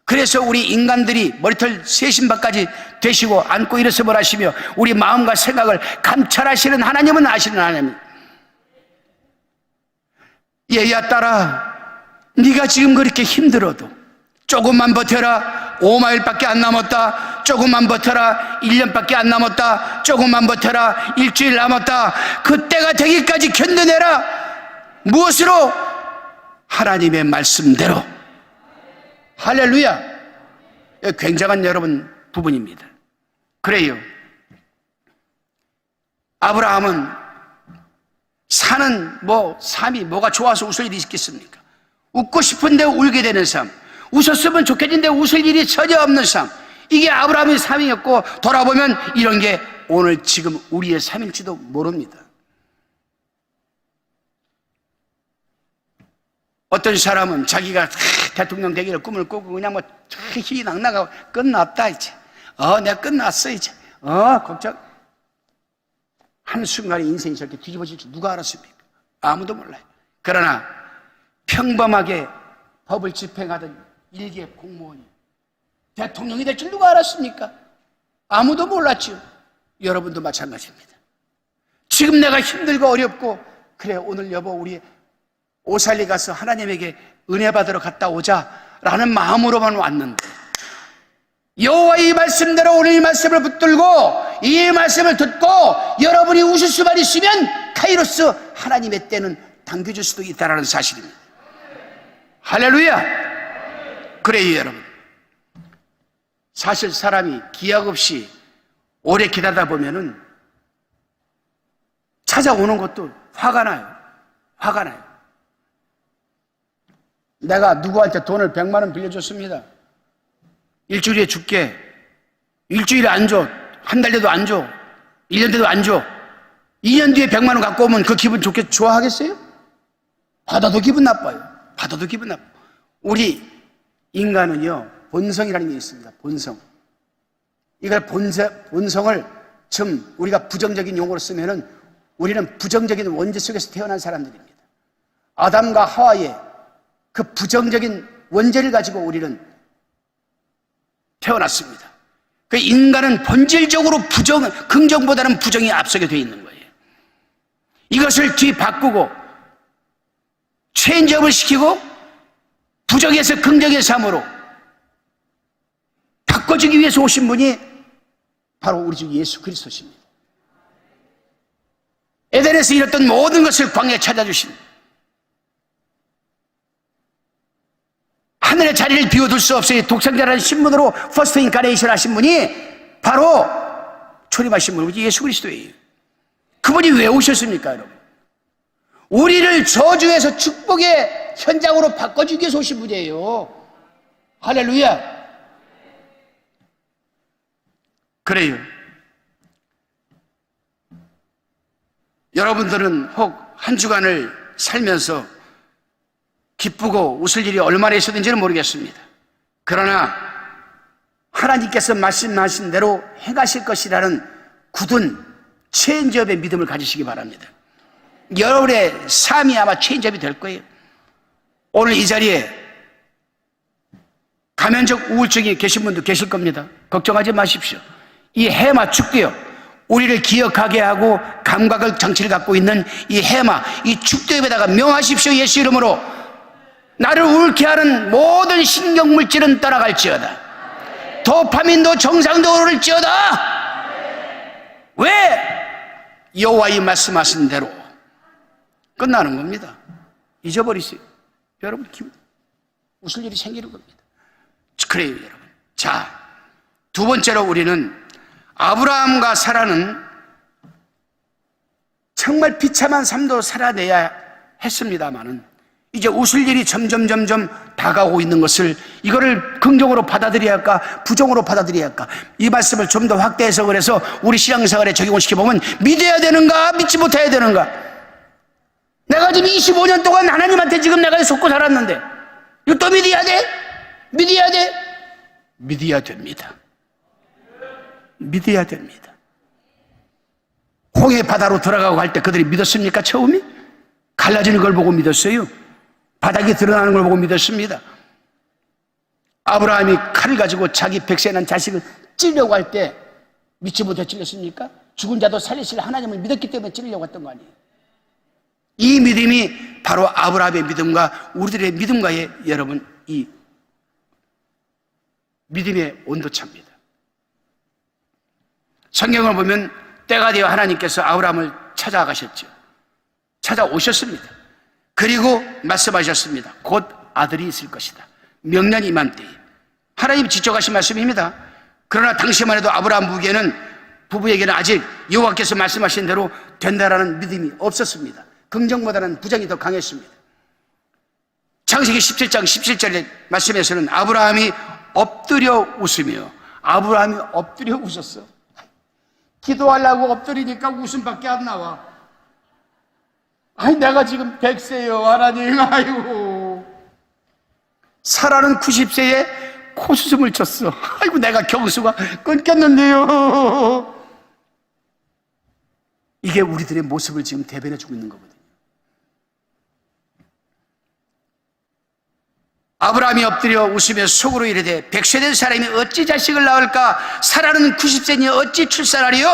그래서 우리 인간들이 머리털 세신박까지 되시고 안고 일어서뭘 하시며 우리 마음과 생각을 감찰하시는 하나님은 아시는 하나님. 얘야 딸아, 네가 지금 그렇게 힘들어도 조금만 버텨라. 5마일밖에 안 남았다. 조금만 버텨라. 1년밖에 안 남았다. 조금만 버텨라. 일주일 남았다. 그때가 되기까지 견뎌내라. 무엇으로? 하나님의 말씀대로. 할렐루야. 굉장한 여러분 부분입니다. 그래요. 아브라함은 사는 삶이 뭐가 좋아서 웃을 일이 있겠습니까? 웃고 싶은데 울게 되는 삶, 웃었으면 좋겠는데 웃을 일이 전혀 없는 삶, 이게 아브라함의 삶이었고, 돌아보면 이런 게 오늘 지금 우리의 삶일지도 모릅니다. 어떤 사람은 자기가 대통령 되기를 꿈을 꾸고 그냥 힘이 낭낭하고 끝났다 이제. 내가 끝났어 이제. 걱정. 한순간에 인생이 저렇게 뒤집어질 줄 누가 알았습니까? 아무도 몰라요. 그러나 평범하게 법을 집행하던 일개 공무원이 대통령이 될 줄 누가 알았습니까? 아무도 몰랐죠. 여러분도 마찬가지입니다. 지금 내가 힘들고 어렵고, 그래 오늘 여보 우리 오살리 가서 하나님에게 은혜 받으러 갔다 오자라는 마음으로만 왔는데, 여호와의 이 말씀대로 오늘 이 말씀을 붙들고 이 말씀을 듣고 여러분이 웃을 수만 있으면 카이로스 하나님의 때는 당겨줄 수도 있다는 사실입니다. 할렐루야. 그래요 여러분, 사실 사람이 기약 없이 오래 기다리다 보면은 찾아오는 것도 화가 나요. 내가 누구한테 돈을 100만 원 빌려줬습니다. 일주일에 줄게. 일주일에 안 줘. 한 달 돼도 안 줘. 1년 돼도 안 줘. 2년 뒤에 100만 원 갖고 오면 그 기분 좋아하겠어요? 받아도 기분 나빠요. 우리 인간은요, 본성이라는 게 있습니다. 본성. 이걸 본성을 좀 우리가 부정적인 용어로 쓰면은 우리는 부정적인 원죄 속에서 태어난 사람들입니다. 아담과 하와의 그 부정적인 원죄를 가지고 우리는 태어났습니다. 그 인간은 본질적으로 긍정보다는 부정이 앞서게 되어 있는 거예요. 이것을 뒤바꾸고 체인지업을 시키고 부정에서 긍정의 삶으로 바꿔주기 위해서 오신 분이 바로 우리 주 예수 그리스도십니다. 에덴에서 잃었던 모든 것을 광야에 찾아주신, 하늘의 자리를 비워둘 수 없어요. 독생자라는 신분으로 퍼스트 인카레이션 하신 분이 바로 초림하신 분이 예수 그리스도예요. 그분이 왜 오셨습니까, 여러분? 우리를 저주에서 축복의 현장으로 바꿔주기 위해서 오신 분이에요. 할렐루야. 그래요. 여러분들은 혹 한 주간을 살면서 기쁘고 웃을 일이 얼마나 있었는지는 모르겠습니다. 그러나 하나님께서 말씀하신 대로 행하실 것이라는 굳은 체인지업의 믿음을 가지시기 바랍니다. 여러분의 삶이 아마 체인지업이 될 거예요. 오늘 이 자리에 가면적 우울증이 계신 분도 계실 겁니다. 걱정하지 마십시오. 이 해마 축도요, 우리를 기억하게 하고 감각을 장치를 갖고 있는 이 해마, 이 축도엽에다가 명하십시오. 예수 이름으로. 나를 울게 하는 모든 신경물질은 떠나갈지어다. 도파민도 정상도 오를지어다. 왜? 여호와의 말씀하신 대로. 끝나는 겁니다. 잊어버리세요. 여러분 웃을 일이 생기는 겁니다. 그래요, 여러분. 자, 두 번째로 우리는 아브라함과 사라는 정말 비참한 삶도 살아내야 했습니다마는 이제 웃을 일이 점점 다가오고 있는 것을, 이거를 긍정으로 받아들여야 할까 부정으로 받아들여야 할까, 이 말씀을 좀 더 확대 해석을 해서 우리 신앙생활에 적용을 시켜보면 믿어야 되는가 믿지 못해야 되는가. 내가 지금 25년 동안 하나님한테 지금 내가 속고 살았는데 이거 또 믿어야 돼? 믿어야 돼? 믿어야 됩니다. 믿어야 됩니다. 홍해 바다로 들어가고 할 때 그들이 믿었습니까? 처음에? 갈라지는 걸 보고 믿었어요. 바닥이 드러나는 걸 보고 믿었습니다. 아브라함이 칼을 가지고 자기 백세 난 자식을 찌려고 할 때 믿지 못해 찔렸습니까? 죽은 자도 살리실 하나님을 믿었기 때문에 찌려고 했던 거 아니에요. 이 믿음이 바로 아브라함의 믿음과 우리들의 믿음과의, 여러분, 이 믿음의 온도차입니다. 성경을 보면 때가 되어 하나님께서 아브라함을 찾아가셨죠. 찾아오셨습니다. 그리고 말씀하셨습니다. 곧 아들이 있을 것이다. 명년 이맘때에. 하나님 지적하신 말씀입니다. 그러나 당시만 해도 아브라함 부부에게는 아직 여호와께서 말씀하신 대로 된다라는 믿음이 없었습니다. 긍정보다는 부정이 더 강했습니다. 창세기 17장 17절의 말씀에서는 아브라함이 엎드려 웃으며, 아브라함이 엎드려 웃었어. 기도하려고 엎드리니까 웃음밖에 안 나와. 아니, 내가 지금 100세요, 하나님. 아이고. 사라는 90세에 코수음을 쳤어. 아이고, 내가 경수가 끊겼는데요. 이게 우리들의 모습을 지금 대변해주고 있는 거거든요. 아브라함이 엎드려 웃으며 속으로 이르되 100세 된 사람이 어찌 자식을 낳을까? 사라는 90세니 어찌 출산하리요?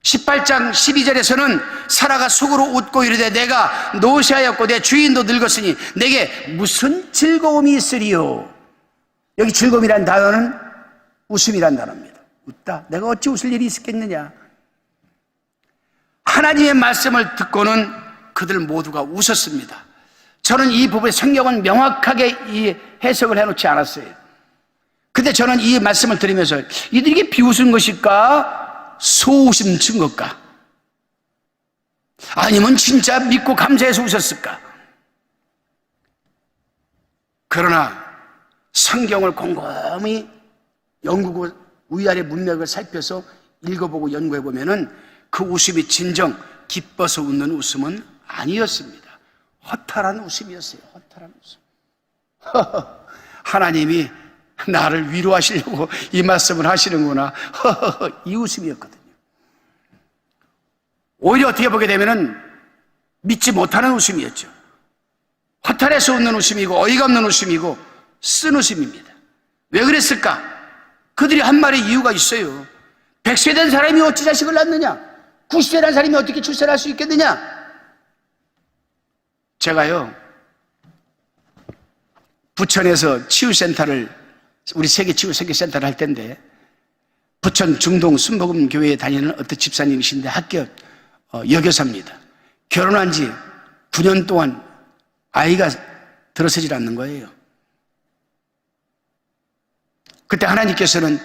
18장 12절에서는 사라가 속으로 웃고 이르되 내가 노쇠하였고 내 주인도 늙었으니 내게 무슨 즐거움이 있으리요? 여기 즐거움이란 단어는 웃음이란 단어입니다. 웃다. 내가 어찌 웃을 일이 있겠느냐? 하나님의 말씀을 듣고는 그들 모두가 웃었습니다. 저는 이 부분의 성경은 명확하게 이 해석을 해놓지 않았어요. 근데 저는 이 말씀을 들으면서 이들에게 비웃은 것일까? 소웃음 친 것일까? 아니면 진짜 믿고 감사해서 웃었을까? 그러나 성경을 곰곰이 연구고 위아래 문맥을 살펴서 읽어보고 연구해보면은 그 웃음이 진정 기뻐서 웃는 웃음은 아니었습니다. 허탈한 웃음이었어요. 허탈한 웃음. 하나님이 나를 위로하시려고 이 말씀을 하시는구나. 이 웃음이었거든요. 오히려 어떻게 보게 되면은 믿지 못하는 웃음이었죠. 허탈해서 웃는 웃음이고 어이가 없는 웃음이고 쓴 웃음입니다. 왜 그랬을까? 그들이 한 말의 이유가 있어요. 100세 된 사람이 어찌 자식을 낳느냐? 90세 된 사람이 어떻게 출산할 수 있겠느냐? 제가요, 부천에서 치유센터를, 우리 세계 치유센터를 할 텐데, 부천 중동 순복음 교회에 다니는 어떤 집사님이신데 학교 여교사입니다. 결혼한 지 9년 동안 아이가 들어서질 않는 거예요. 그때 하나님께서는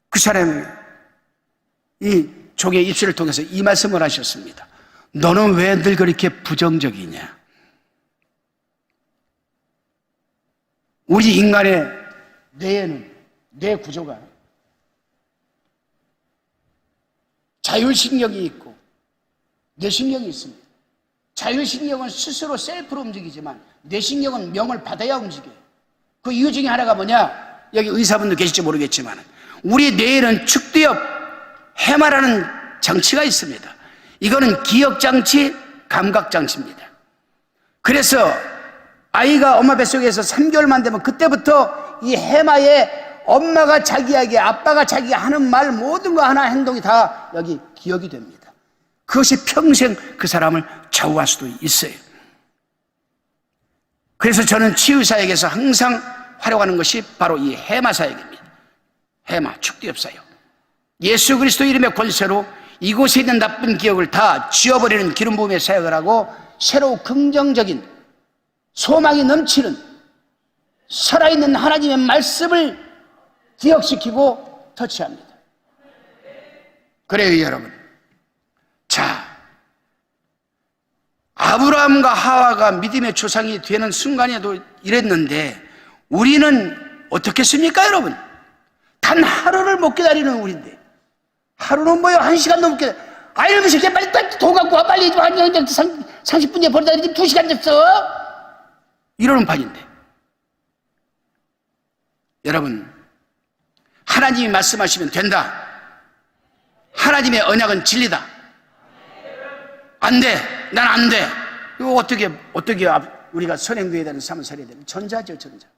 그 사람이 이 종의 입술을 통해서 이 말씀을 하셨습니다. 너는 왜 늘 그렇게 부정적이냐? 우리 인간의 뇌에는, 뇌 구조가 자율신경이 있고 뇌신경이 있습니다. 자율신경은 스스로 셀프로 움직이지만 뇌신경은 명을 받아야 움직여요. 그 이유 중에 하나가 뭐냐? 여기 의사분도 계실지 모르겠지만 우리 뇌에는 축두엽 해마라는 장치가 있습니다. 이거는 기억장치, 감각장치입니다. 그래서 아이가 엄마 뱃속에서 3개월만 되면 그때부터 이 해마에 엄마가 자기에게, 아빠가 자기가 하는 말 모든 거 하나 행동이 다 여기 기억이 됩니다. 그것이 평생 그 사람을 좌우할 수도 있어요. 그래서 저는 치유사역에서 항상 활용하는 것이 바로 이 해마 사역입니다. 해마, 축두엽 사역. 예수 그리스도 이름의 권세로 이곳에 있는 나쁜 기억을 다 지워버리는 기름 부음의 사역을 하고 새로 긍정적인 소망이 넘치는 살아있는 하나님의 말씀을 기억시키고 터치합니다. 그래요, 여러분. 자, 아브라함과 하와가 믿음의 조상이 되는 순간에도 이랬는데 우리는 어떻겠습니까, 여러분? 단 하루를 못 기다리는 우리인데, 하루는 뭐요? 1시간도 못 기다려. 아이놈의 새끼야, 빨리 돈 갖고 와, 빨리 30분 뒤에 버리다 2시간 됐어? 이러는 판인데. 여러분, 하나님이 말씀하시면 된다. 하나님의 언약은 진리다. 안 돼. 난 안 돼. 이거 어떻게 우리가 선행돼야 되는 삶을 살아야 되는 전자죠, 전자.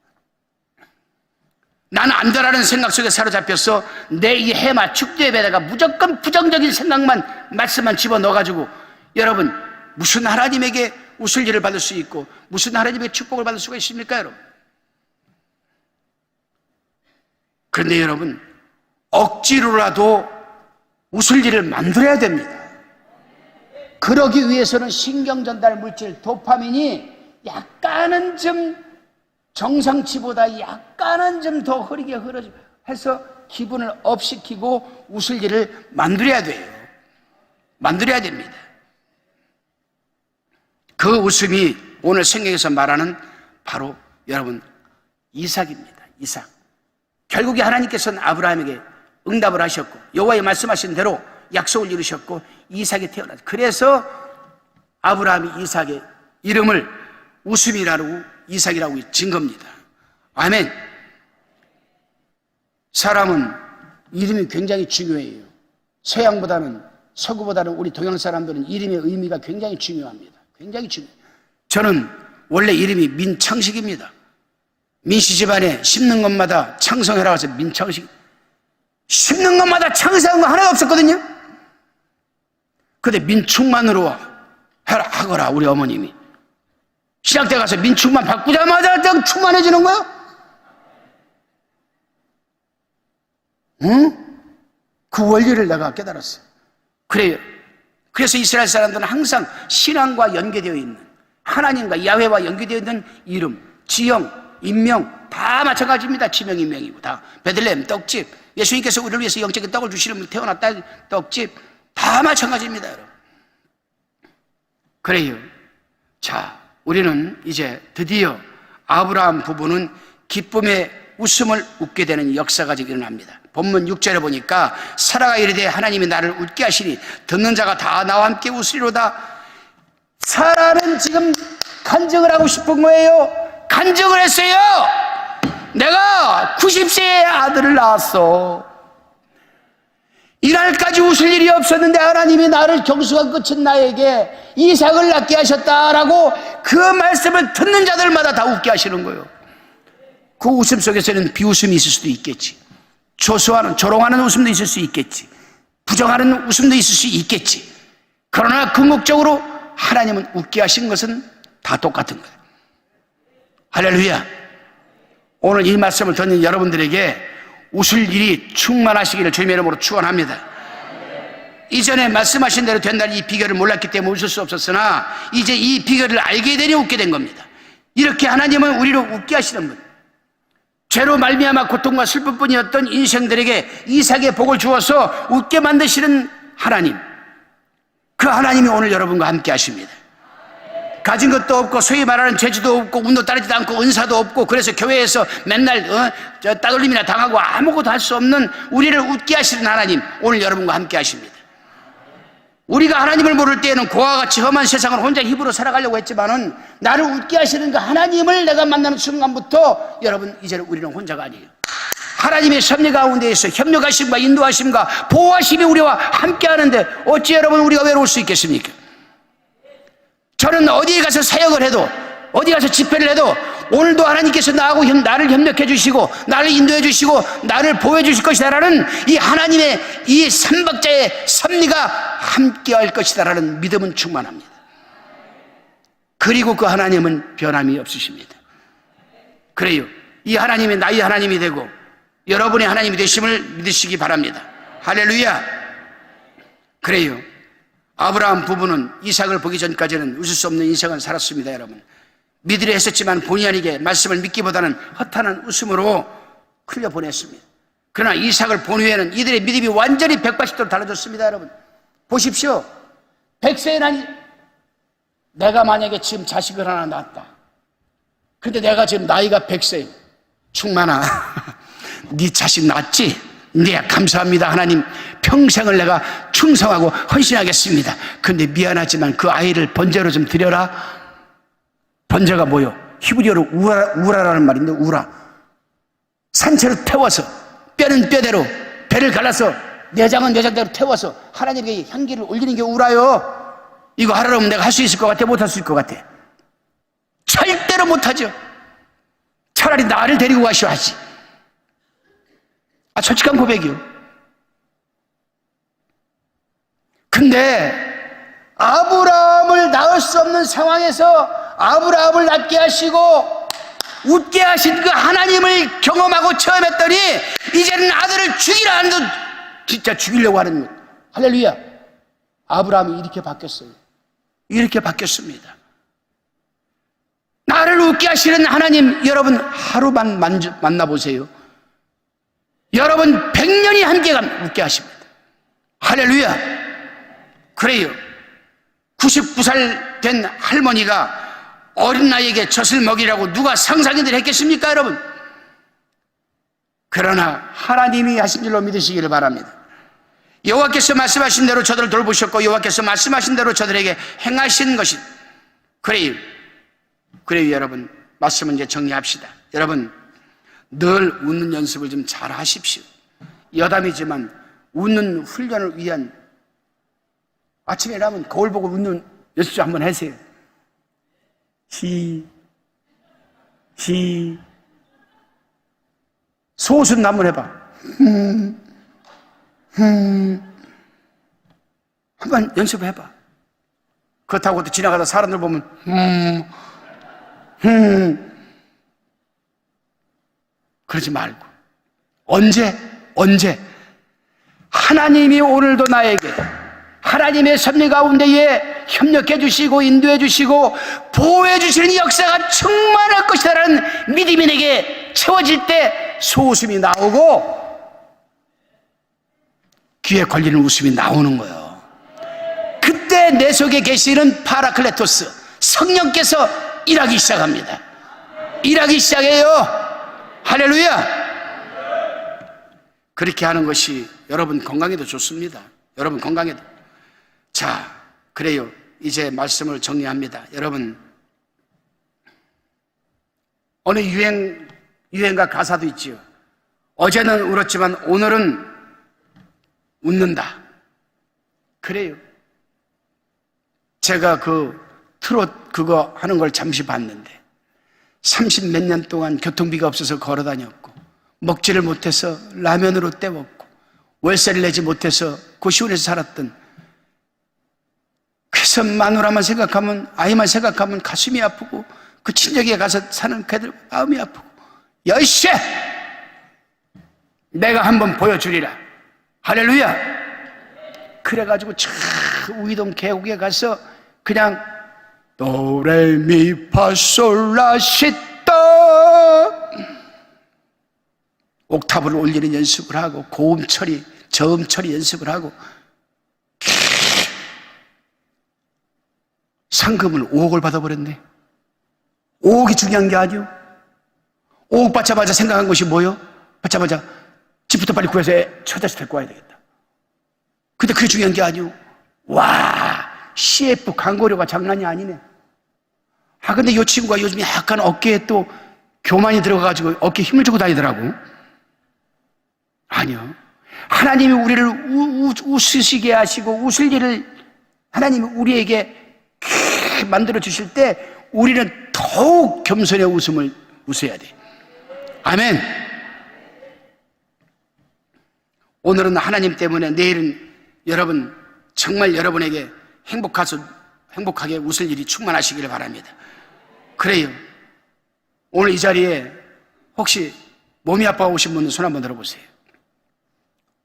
나는 안 되라는 생각 속에 사로잡혀서 내 이 해마 축제에다가 무조건 부정적인 생각만, 말씀만 집어넣어가지고 여러분, 무슨 하나님에게 웃을 일을 받을 수 있고 무슨 하나님의 축복을 받을 수가 있습니까, 여러분? 그런데 여러분, 억지로라도 웃을 일을 만들어야 됩니다. 그러기 위해서는 신경전달 물질 도파민이 약간은 좀 정상치보다 약간은 좀 더 흐리게 해서 기분을 업시키고 웃을 일을 만들어야 돼요. 만들어야 됩니다. 그 웃음이 오늘 성경에서 말하는 바로 여러분 이삭입니다. 이삭. 결국에 하나님께서는 아브라함에게 응답을 하셨고 여호와의 말씀하신 대로 약속을 이루셨고 이삭이 태어났어요. 그래서 아브라함이 이삭의 이름을 웃음이라고 이삭이라고 진 겁니다. 아멘. 사람은 이름이 굉장히 중요해요. 서양보다는, 서구보다는 우리 동양 사람들은 이름의 의미가 굉장히 중요합니다. 굉장히 중요해요. 저는 원래 이름이 민창식입니다. 민씨 집안에 심는 것마다 창성해라 해서 민창식. 심는 것마다 창성한 거 하나가 없었거든요. 근데 민축만으로 하거라 우리 어머님이. 신학 때 가서 민축만 바꾸자마자 충만해지는 거야? 응? 그 원리를 내가 깨달았어요. 그래요. 그래서 이스라엘 사람들은 항상 신앙과 연계되어 있는, 하나님과 야훼와 연계되어 있는 이름, 지형, 인명 다 마찬가지입니다. 지명, 인명이고 다. 베들레헴 떡집, 예수님께서 우리를 위해서 영적인 떡을 주시는 태어났다 떡집 다 마찬가지입니다, 여러분. 그래요. 자, 우리는 이제 드디어 아브라함 부부는 기쁨의 웃음을 웃게 되는 역사가 지금 일어납니다. 본문 6절에 보니까 사라가 이르되 하나님이 나를 웃게 하시니 듣는 자가 다 나와 함께 웃으리로다. 사라는 지금 간증을 하고 싶은 거예요. 간증을 했어요. 내가 90세에 아들을 낳았어. 이날까지 웃을 일이 없었는데 하나님이 나를 경수가 끝인 나에게 이삭을 낳게 하셨다라고 그 말씀을 듣는 자들마다 다 웃게 하시는 거예요. 그 웃음 속에서는 비웃음이 있을 수도 있겠지. 조롱하는 웃음도 있을 수 있겠지. 부정하는 웃음도 있을 수 있겠지. 그러나 궁극적으로 하나님은 웃게 하신 것은 다 똑같은 거예요. 할렐루야. 오늘 이 말씀을 듣는 여러분들에게 웃을 일이 충만하시기를 주님의 이름으로 축원합니다. 이전에 말씀하신 대로 된다는 이 비결을 몰랐기 때문에 웃을 수 없었으나 이제 이 비결을 알게 되니 웃게 된 겁니다. 이렇게 하나님은 우리를 웃게 하시는 분, 죄로 말미암아 고통과 슬픔뿐이었던 인생들에게 이삭의 복을 주어서 웃게 만드시는 하나님, 그 하나님이 오늘 여러분과 함께 하십니다. 가진 것도 없고 소위 말하는 재주도 없고 운도 따르지도 않고 은사도 없고 그래서 교회에서 맨날 따돌림이나 당하고 아무것도 할 수 없는 우리를 웃게 하시는 하나님, 오늘 여러분과 함께 하십니다. 우리가 하나님을 모를 때에는 고와 같이 험한 세상을 혼자 힘으로 살아가려고 했지만은 나를 웃게 하시는 그 하나님을 내가 만나는 순간부터 여러분 이제는 우리는 혼자가 아니에요. 하나님의 섭리 가운데에서 협력하심과 인도하심과 보호하심이 우리와 함께 하는데 어찌 여러분 우리가 외로울 수 있겠습니까? 저는 어디에 가서 사역을 해도 어디 가서 집회를 해도 오늘도 하나님께서 나를 협력해 주시고 나를 인도해 주시고 나를 보호해 주실 것이다라는 이 하나님의 이 삼박자의 섭리가 함께 할 것이다라는 믿음은 충만합니다. 그리고 그 하나님은 변함이 없으십니다. 그래요. 이 하나님이 나의 하나님이 되고 여러분의 하나님이 되심을 믿으시기 바랍니다. 할렐루야. 그래요. 아브라함 부부는 이삭을 보기 전까지는 웃을 수 없는 인생을 살았습니다. 여러분, 믿으려 했었지만 본의 아니게 말씀을 믿기보다는 허탄한 웃음으로 흘려보냈습니다. 그러나 이삭을 본 후에는 이들의 믿음이 완전히 180도로 달라졌습니다. 여러분 보십시오. 100세에 난 내가 만약에 지금 자식을 하나 낳았다. 근데 내가 지금 나이가 100세. 충만아, 네 자식 낳았지? 네, 감사합니다. 하나님, 평생을 내가 충성하고 헌신하겠습니다. 근데 미안하지만 그 아이를 번제로 좀 드려라. 번제가 뭐요? 히브리어로 우라라는 말인데, 우라. 산채로 태워서, 뼈는 뼈대로, 배를 갈라서, 내장은 내장대로 태워서 하나님에게 향기를 올리는 게 우라요. 이거 하라고 하면 내가 할 수 있을 것 같아? 못 할 수 있을 것 같아? 절대로 못하죠. 차라리 나를 데리고 가시오 하지. 솔직한 고백이요. 근데 아브라함을 낳을 수 없는 상황에서 아브라함을 낳게 하시고 웃게 하신 그 하나님을 경험하고 체험했더니 이제는 아들을 죽이라 하는 듯 진짜 죽이려고 하는 것. 할렐루야. 아브라함이 이렇게 바뀌었어요. 이렇게 바뀌었습니다. 나를 웃게 하시는 하나님, 여러분 하루만 만나보세요. 여러분 100년이 함께 웃게 하십니다. 할렐루야. 그래요. 99살 된 할머니가 어린 나이에게 젖을 먹이라고 누가 상상이들 했겠습니까, 여러분? 그러나 하나님이 하신 줄로 믿으시기를 바랍니다. 여호와께서 말씀하신 대로 저들을 돌보셨고 여호와께서 말씀하신 대로 저들에게 행하신 것이 그래요. 여러분 말씀은 이제 정리합시다. 여러분 늘 웃는 연습을 좀 잘 하십시오. 여담이지만 웃는 훈련을 위한 아침에 일어나면 거울 보고 웃는 연습 좀 한번 하세요. 소웃음 한번 해봐. 한번 연습을 해봐. 그렇다고 또 지나가다 사람들 보면 그러지 말고 언제 하나님이 오늘도 나에게 하나님의 섭리 가운데에 협력해 주시고 인도해 주시고 보호해 주시는 역사가 충만할 것이다라는 믿음이 내게 채워질 때 소웃음이 나오고 귀에 걸리는 웃음이 나오는 거예요. 그때 내 속에 계시는 파라클레토스 성령께서 일하기 시작합니다. 일하기 시작해요. 할렐루야. 그렇게 하는 것이 여러분 건강에도 좋습니다. 여러분 건강에도. 자, 그래요. 이제 말씀을 정리합니다. 여러분 어느 유행가 가사도 있지요. 어제는 울었지만 오늘은 웃는다. 그래요. 제가 그 트롯 그거 하는 걸 잠시 봤는데 30 몇 년 동안 교통비가 없어서 걸어 다녔고 먹지를 못해서 라면으로 때웠고 월세를 내지 못해서 고시원에서 살았던, 그래서 마누라만 생각하면, 아이만 생각하면 가슴이 아프고 그 친정에 가서 사는 걔들 마음이 아프고, 열쇠 내가 한번 보여주리라. 할렐루야. 그래가지고 저 우이동 계곡에 가서 그냥 도레미파솔라시도 옥타브를 올리는 연습을 하고 고음 처리, 저음 처리 연습을 하고 상금을 5억을 받아버렸네. 5억이 중요한 게 아니요. 5억 받자마자 생각한 것이 뭐요? 받자마자 집부터 빨리 구해서 처자식 데리고 와야 되겠다. 근데 그게 중요한 게 아니요. 와, CF 광고료가 장난이 아니네. 근데 이 친구가 요즘 약간 어깨에 또 교만이 들어가가지고 어깨에 힘을 주고 다니더라고. 아니요. 하나님이 우리를 웃으시게 하시고 웃을 일을 하나님이 우리에게 만들어 주실 때 우리는 더욱 겸손의 웃음을 웃어야 돼. 아멘. 오늘은 하나님 때문에, 내일은 여러분 정말 여러분에게 행복하게 웃을 일이 충만하시기를 바랍니다. 그래요. 오늘 이 자리에 혹시 몸이 아파 오신 분은 손 한번 들어보세요.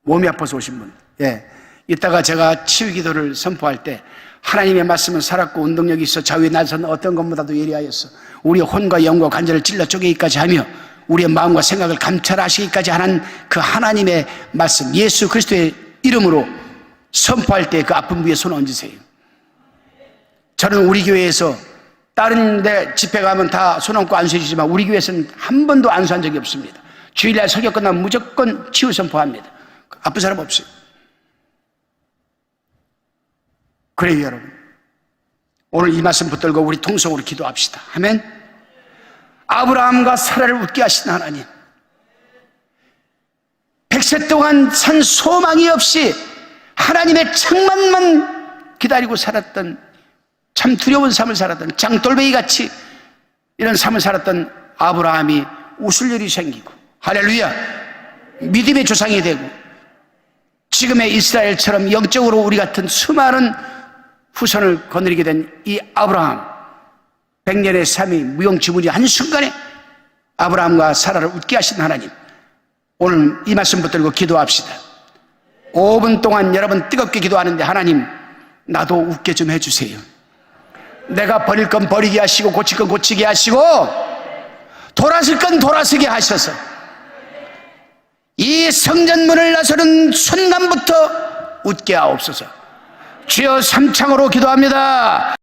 몸이 아파서 오신 분. 예. 이따가 제가 치유 기도를 선포할 때 하나님의 말씀은 살았고 운동력이 있어 좌우에 나선 어떤 것보다도 예리하였어 우리의 혼과 영과 관절을 찔러 쪼개기까지 하며 우리의 마음과 생각을 감찰하시기까지 하는 그 하나님의 말씀, 예수 그리스도의 이름으로 선포할 때 그 아픈 부위에 손 얹으세요. 저는 우리 교회에서 다른 데 집회 가면 다 손 얹고 안수해 주지만 우리 교회에서는 한 번도 안수한 적이 없습니다. 주일날 설교 끝나면 무조건 치유 선포합니다. 아픈 사람 없어요. 그래요, 여러분. 오늘 이 말씀 붙들고 우리 통성으로 기도합시다. 아멘. 아브라함과 사라를 웃게 하신 하나님, 100세 동안 산 소망이 없이 하나님의 책망만 기다리고 살았던, 참 두려운 삶을 살았던, 장돌베이 같이 이런 삶을 살았던 아브라함이 웃을 일이 생기고, 할렐루야, 믿음의 조상이 되고, 지금의 이스라엘처럼 영적으로 우리 같은 수많은 후손을 거느리게 된 이 아브라함, 100년의 삶이 무용지물이 한순간에 아브라함과 사라를 웃게 하신 하나님, 오늘 이 말씀 붙들고 기도합시다. 5분 동안 여러분 뜨겁게 기도하는데, 하나님 나도 웃게 좀 해주세요. 내가 버릴 건 버리게 하시고 고칠 건 고치게 하시고 돌아설 건 돌아서게 하셔서 이 성전문을 나서는 순간부터 웃게 하옵소서. 주여, 삼창으로 기도합니다.